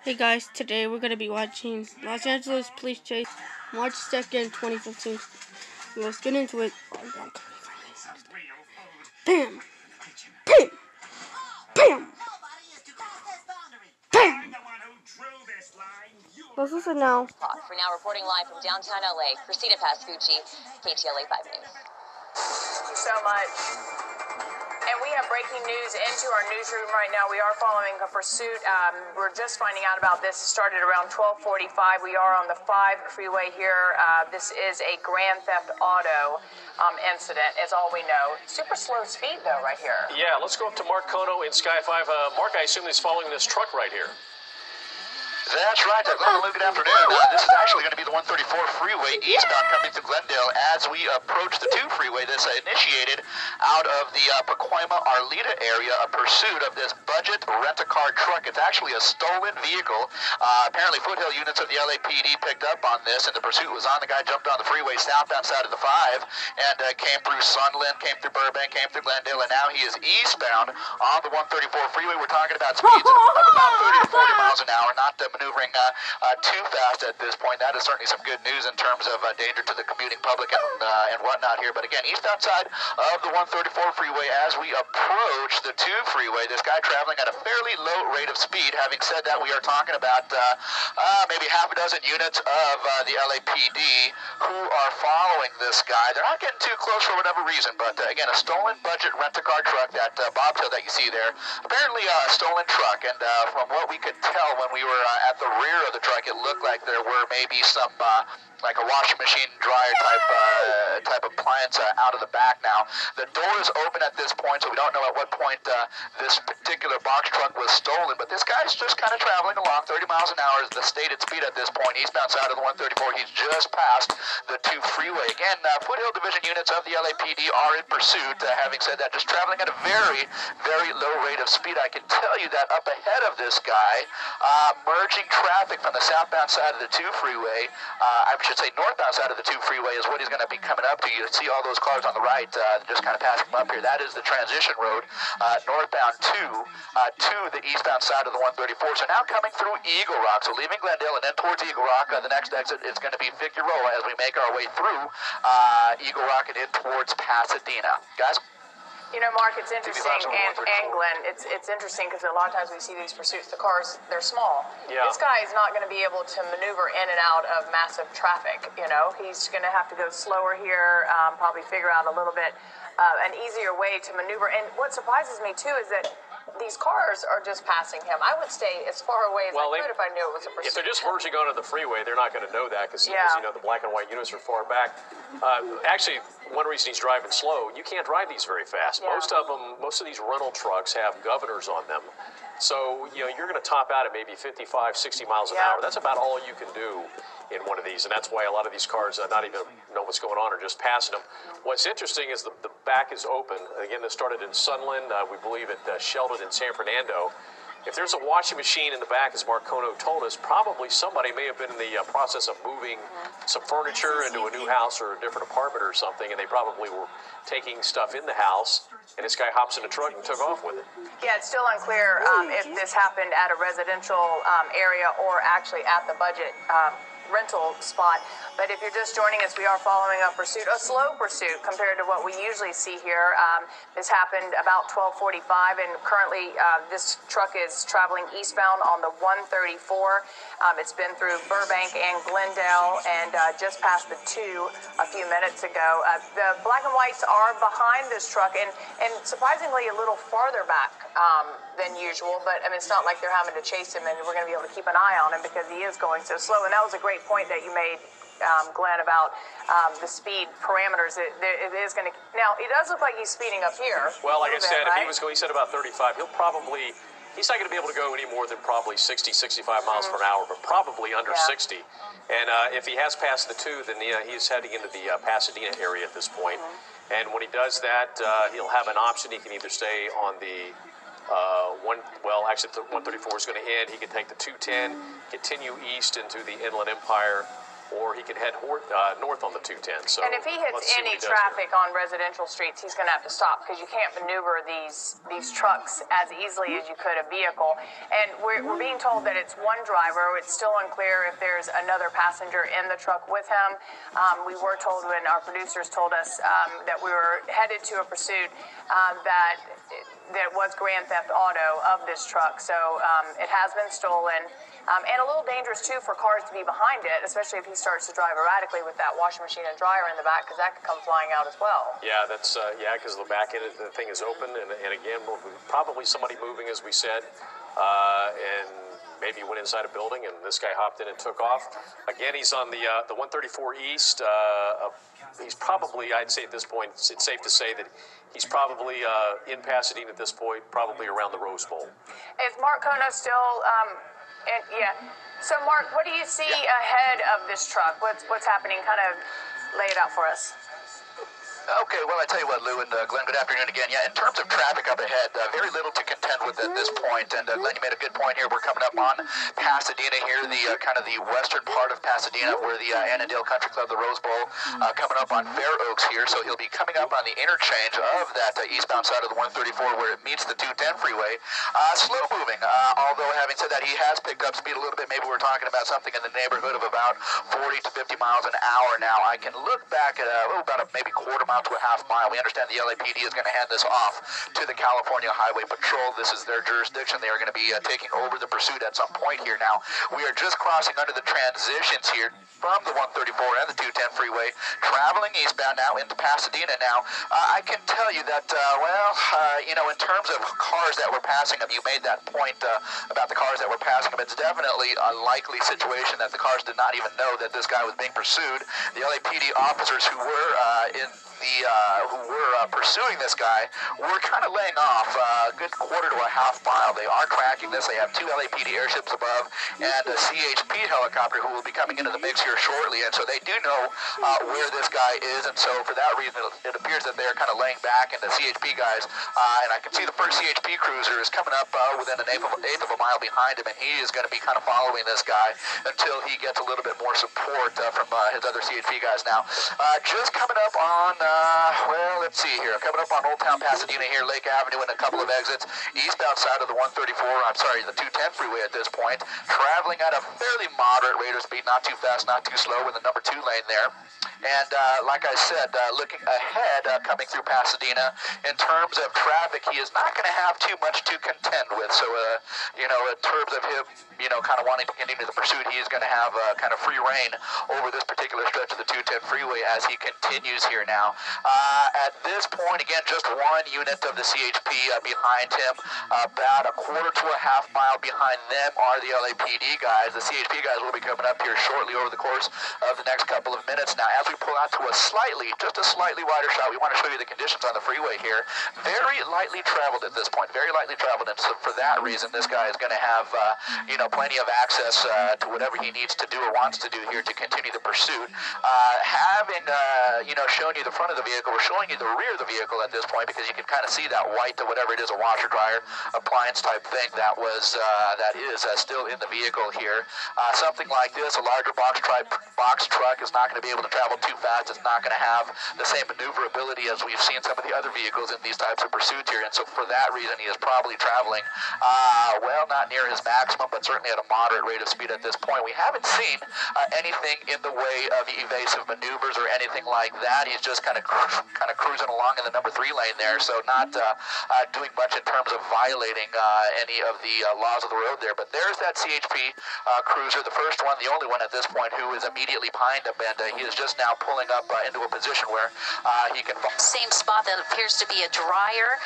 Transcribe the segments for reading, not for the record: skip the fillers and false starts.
Hey guys, today we're going to be watching Los Angeles Police Chase, March 2nd, 2015. Let's get into it. Bam! Bam! Bam! Bam! Let's listen now. For now, reporting live from downtown LA, Christina Pascucci, KTLA 5 News. Thank you so much. And we have breaking news into our newsroom right now. We are following a pursuit. We're just finding out about this. It started around 12:45. We are on the 5 freeway here. This is a grand theft auto incident, is all we know. Super slow speed, though, right here. Yeah, let's go up to Mark Kono in Sky 5. Mark, I assume he's following this truck right here. That's right. Good afternoon. This is actually going to be the 134 freeway eastbound coming through Glendale as we approach the 2 freeway. This initiated out of the Pacoima Arleta area, a pursuit of this budget rent-a-car truck. It's actually a stolen vehicle. Apparently Foothill units of the LAPD picked up on this, and the pursuit was on. The guy jumped on the freeway southbound side of the 5 and came through Sunland, came through Burbank, came through Glendale, and now he is eastbound on the 134 freeway. We're talking about speeds of about 30 to 40 miles an hour, not maneuvering too fast at this point. That is certainly some good news in terms of danger to the commuting public and whatnot here. But again, eastbound side of the 134 freeway as we approach the 2 freeway, this guy traveling at a fairly low rate of speed. Having said that, we are talking about maybe half a dozen units of the LAPD who are following this guy. They're not getting too close for whatever reason, but again, a stolen budget rent-a-car truck, that bobtail that you see there, apparently a stolen truck. And from what we could tell when we were at the rear of the truck, it looked like there were maybe some like a washing machine dryer type appliance out of the back. Now the door is open at this point, so we don't know at what point this particular box truck was stolen, but this guy's just kind of traveling along. 30 miles an hour is the stated speed at this point, eastbound side of the 134. He's just past the 2 freeway. Again, Foothill Division units of the LAPD are in pursuit. Having said that, just traveling at a very, very low rate of speed. I can tell you that up ahead of this guy, merging traffic from the southbound side of the 2 freeway, I should say northbound side of the 2 freeway, is what he's going to be coming up to. You see all those cars on the right just kind of passing him up here. That is the transition road, northbound to the eastbound side of the 134. So now coming through Eagle Rock, so leaving Glendale and then towards Eagle Rock, the next exit is going to be Figueroa as we make our way through Eagle Rock and in towards Pasadena. Guys? You know, Mark, it's interesting, and Glenn, it's interesting because a lot of times we see these pursuits, the cars, they're small. Yeah. This guy is not going to be able to maneuver in and out of massive traffic, you know. He's going to have to go slower here, probably figure out a little bit an easier way to maneuver. And what surprises me, too, is that these cars are just passing him. I would stay as far away as I could if I knew it was a pursuit. If they're just merging onto the freeway, they're not going to know that because, you know, the black and white units are far back. Actually, one reason he's driving slow, you can't drive these very fast. Yeah. Most of these rental trucks have governors on them. So, you know, you're going to top out at maybe 55, 60 miles an hour. That's about all you can do in one of these, and that's why a lot of these cars not even know what's going on or just passing them. What's interesting is the back is open. Again, this started in Sunland, we believe at Sheldon in San Fernando. If there's a washing machine in the back, as Mark Kono told us, probably somebody may have been in the process of moving some furniture into a new house or a different apartment or something, and they probably were taking stuff in the house, and this guy hops in a truck and took off with it. Yeah, it's still unclear if this happened at a residential area or actually at the budget rental spot. But if you're just joining us, we are following a pursuit, a slow pursuit compared to what we usually see here. This happened about 12:45, and currently this truck is traveling eastbound on the 134. It's been through Burbank and Glendale and just past the 2 a few minutes ago. The black and whites are behind this truck and surprisingly a little farther back than usual, but I mean, it's not like they're having to chase him and we're going to be able to keep an eye on him because he is going so slow. And that was a great point that you made, Glenn, about the speed parameters. It is going to. Now, it does look like he's speeding up here. Well, like I said, if he was going, he said about 35, he's not going to be able to go any more than probably 60, 65 miles per hour, but probably under 60. And if he has passed the 2, then he's heading into the Pasadena area at this point. And when he does that, he'll have an option. He can either stay on the actually the 134 is going to end. He can take the 210, continue east into the Inland Empire, or he can head north on the 210. So, and if he hits any traffic on residential streets, he's going to have to stop because you can't maneuver these trucks as easily as you could a vehicle. And we're being told that it's one driver. It's still unclear if there's another passenger in the truck with him. We were told when our producers told us that we were headed to a pursuit that was grand theft auto of this truck. So it has been stolen. And a little dangerous, too, for cars to be behind it, especially if he starts to drive erratically with that washing machine and dryer in the back, because that could come flying out as well. Yeah, that's because the back end of the thing is open, and again, probably somebody moving, as we said, and maybe went inside a building, and this guy hopped in and took off. Again, he's on the 134 East. He's probably, I'd say at this point, it's safe to say that he's probably in Pasadena at this point, probably around the Rose Bowl. Is Mark Kono still... yeah. So, Mark, what do you see ahead of this truck? What's happening? Kind of lay it out for us. Okay, well, I tell you what, Lou and Glenn, good afternoon again. Yeah, in terms of traffic up ahead, very little to contend with at this point. And Glenn, you made a good point here. We're coming up on Pasadena here, the kind of the western part of Pasadena, where the Annandale Country Club, the Rose Bowl, coming up on Fair Oaks here. So he'll be coming up on the interchange of that eastbound side of the 134 where it meets the 210 freeway. Slow moving, although having said that, he has picked up speed a little bit. Maybe we're talking about something in the neighborhood of about 40 to 50 miles an hour now. I can look back at about a maybe quarter mile to a half mile. We understand the LAPD is going to hand this off to the California Highway Patrol. This is their jurisdiction. They are going to be taking over the pursuit at some point here now. We are just crossing under the transitions here from the 134 and the 210 freeway, traveling eastbound now into Pasadena now. I can tell you that, in terms of cars that were passing them, you made that point about the cars that were passing them. It's definitely a likely situation that the cars did not even know that this guy was being pursued. The LAPD officers who were pursuing this guy were kind of laying off a good quarter to a half mile. They are tracking this. They have 2 LAPD airships above and a CHP helicopter who will be coming into the mix here shortly. And so they do know where this guy is. And so for that reason, it appears that they're kind of laying back. And the CHP guys, and I can see the first CHP cruiser is coming up within an eighth of a mile behind him. And he is going to be kind of following this guy until he gets a little bit more support from his other CHP guys now. Just coming up on, let's see here. Coming up on Old Town Pasadena here, Lake Avenue, and a couple of exits. Eastbound side of the 210 freeway at this point. Traveling at a fairly moderate rate of speed, not too fast, not too slow, in the number 2 lane there. And like I said, looking ahead, coming through Pasadena, in terms of traffic, he is not going to have too much to contend with. So, in terms of him, kind of wanting to continue the pursuit, he is going to have kind of free reign over this particular stretch of the 210 freeway as he continues here now. At this point, again, just 1 unit of the CHP behind him. About a quarter to a half mile behind them are the LAPD guys. The CHP guys will be coming up here shortly over the course of the next couple of minutes. Now, as we pull out to just a slightly wider shot, we want to show you the conditions on the freeway here. Very lightly traveled at this point, very lightly traveled, and so for that reason, this guy is going to have, plenty of access to whatever he needs to do or wants to do here to continue the pursuit. Having, shown you the front of the vehicle, we're showing you the rear of the vehicle at this point because you can kind of see that white, whatever it is, a washer dryer appliance type thing that is still in the vehicle here. Something like this, a larger box truck is not going to be able to travel too fast. It's not going to have the same maneuverability as we've seen some of the other vehicles in these types of pursuits here. And so for that reason, he is probably traveling, not near his maximum, but certainly at a moderate rate of speed at this point. We haven't seen anything in the way of evasive maneuvers or anything like that. He's just kind of cruising along in the number 3 lane there, so not doing much in terms of violating any of the laws of the road there. But there's that CHP cruiser, the first one, the only one at this point, who is immediately behind him, and he is just now pulling up into a position where he can... Same spot that appears to be a dryer,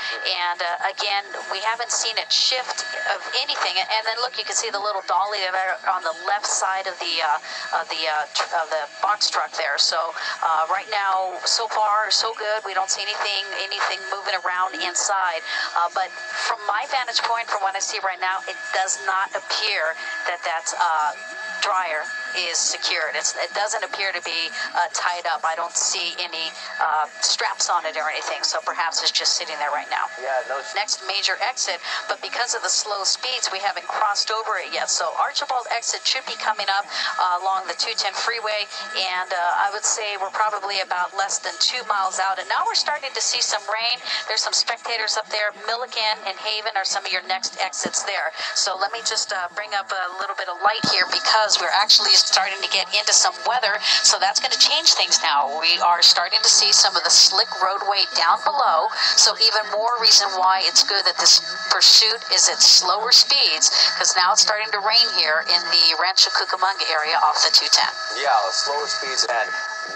and again, we haven't seen it shift of anything. And then look, you can see the little dolly there on the left side of the box truck there. So right now, so far, so good. We don't see anything moving around inside. But from my vantage point, from what I see right now, it does not appear that that's dryer. is secured. It doesn't appear to be tied up. I don't see any straps on it or anything, so perhaps it's just sitting there right now. Yeah, no. Next major exit, but because of the slow speeds, we haven't crossed over it yet. So Archibald exit should be coming up along the 210 freeway, and I would say we're probably about less than 2 miles out. And now we're starting to see some rain. There's some spectators up there. Milliken and Haven are some of your next exits there. So let me just bring up a little bit of light here, because we're actually starting to get into some weather. So that's going to change things now. We are starting to see some of the slick roadway down below. So even more reason why it's good that this pursuit is at slower speeds, because now it's starting to rain here in the Rancho Cucamonga area off the 210. Yeah, slower speeds, and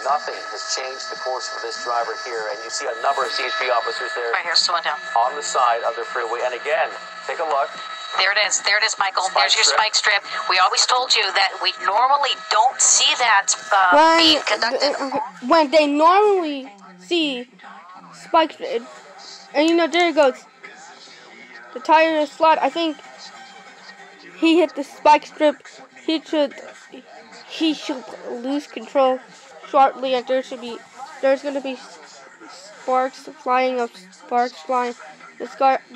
nothing has changed the course for this driver here. And you see a number of CHP officers there Right here, slowing down. on the side of the freeway. And again, take a look. There it is. There it is, Michael. Spike There's your strip. spike strip. We always told you that we normally don't see that being conducted. When they normally see spikes, and you know, there it goes. The tire is flat. I think he hit the spike strip. He should lose control shortly, and there's going to be sparks flying. The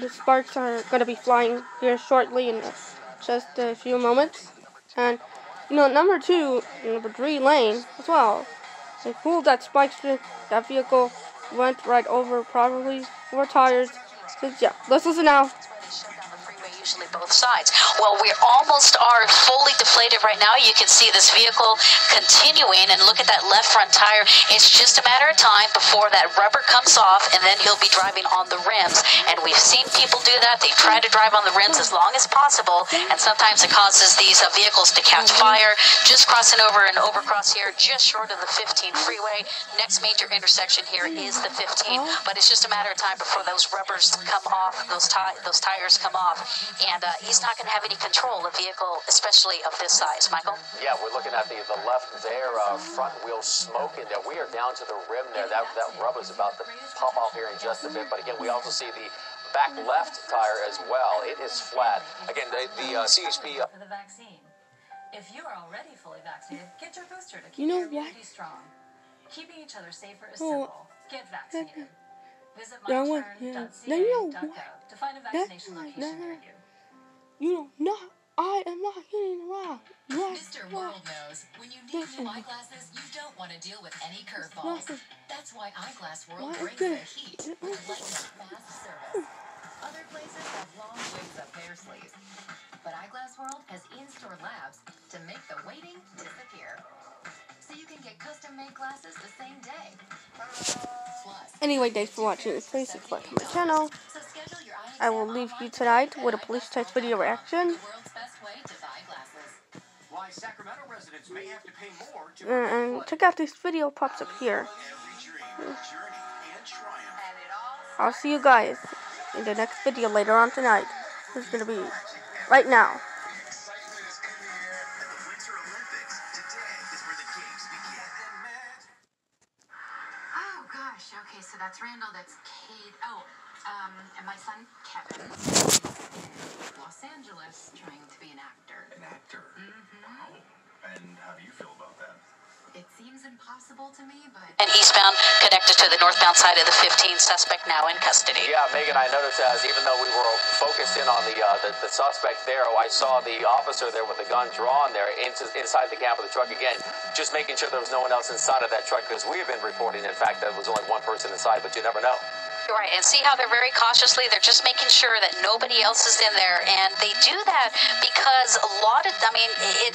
sparks are going to be flying here shortly in just a few moments. And you know, number 3 lane as well. They pulled that spike strip. That vehicle went right over, probably 4 tires. So yeah, let's listen now. Usually both sides. Well, we almost are fully deflated right now. You can see this vehicle continuing, and look at that left front tire. It's just a matter of time before that rubber comes off, and then he'll be driving on the rims. And we've seen people do that. They try to drive on the rims as long as possible, and sometimes it causes these vehicles to catch fire. Just crossing over an overcross here, just short of the 15 freeway. Next major intersection here is the 15, but it's just a matter of time before those rubbers come off, those tires come off. And he's not going to have any control of vehicle, especially of this size. Michael? Yeah, we're looking at the left there, front wheel smoking there. We are down to the rim there. That rubber's about to pop off here in just a bit. But again, we also see the back left tire as well. It is flat. Again, the CHP... For the vaccine. If you are already fully vaccinated, get your booster to keep your immunity strong. Keeping each other safer is simple. Get vaccinated. Visit myturn.ca.gov to find a vaccination location near you. You know, I am not kidding around. Mr. World knows when you need new eyeglasses, you don't want to deal with any curveballs. That's why Eyeglass World brings the heat with lightning fast service. Other places have long waves up their sleeves, but Eyeglass World has in-store labs to make the waiting disappear. So you can get custom-made glasses the same day. Plus, Anyway, thanks for watching. Please subscribe to my channel. so schedule your eye I will leave you tonight with a police test video reaction. the world's best way to buy glasses. Why Sacramento residents may have to pay more to And check out this video pops up here. every dream, journey, and triumph. I'll see you guys in the next video later on tonight. It's gonna be right now. Excitement is in the air at the Winter Olympics. Today is where the games begin. Oh gosh, okay, so that's Randall, that's Kate, and my son Kevin, Los Angeles, trying to be an actor. An actor? Wow. And how do you feel about that? It seems impossible to me, but... And eastbound, connected to the northbound side of the 15, suspect now in custody. Yeah, Megan, I noticed as even though we were focused in on the suspect there, I saw the officer there with the gun drawn there inside the cab of the truck again, just making sure there was no one else inside of that truck, because we have been reporting, in fact, that there was only one person inside, but you never know. Right, and see how they're very cautiously, they're just making sure that nobody else is in there, and they do that because a lot of,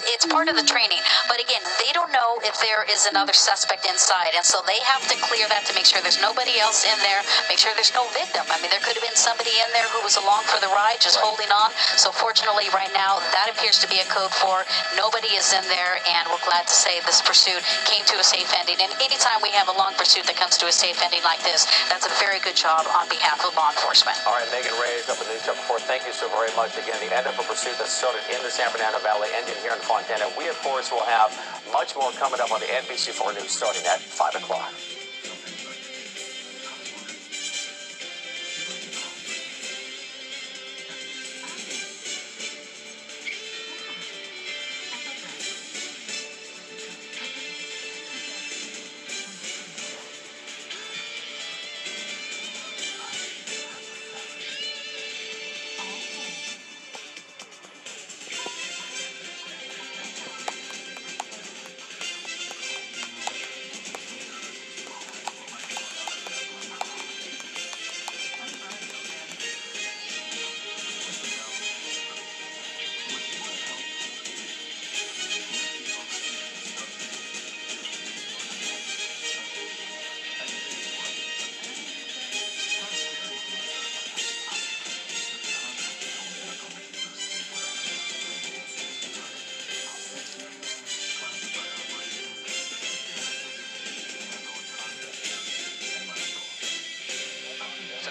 it's part of the training, but again, they don't know if there is another suspect inside, and so they have to clear that to make sure there's nobody else in there, make sure there's no victim. There could have been somebody in there who was along for the ride, just holding on, so fortunately right now, that appears to be a code 4, nobody is in there, and we're glad to say this pursuit came to a safe ending, and anytime we have a long pursuit that comes to a safe ending like this, that's a very good job on behalf of law enforcement. All right, Megan Reyes up in News Channel 4. Thank you so very much. Again, the end of a pursuit that started in the San Fernando Valley, ending here in Fontana. We, of course, will have much more coming up on the NBC4 News starting at 5 o'clock.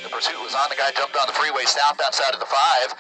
The pursuit was on. The guy jumped on the freeway southbound side of the 5.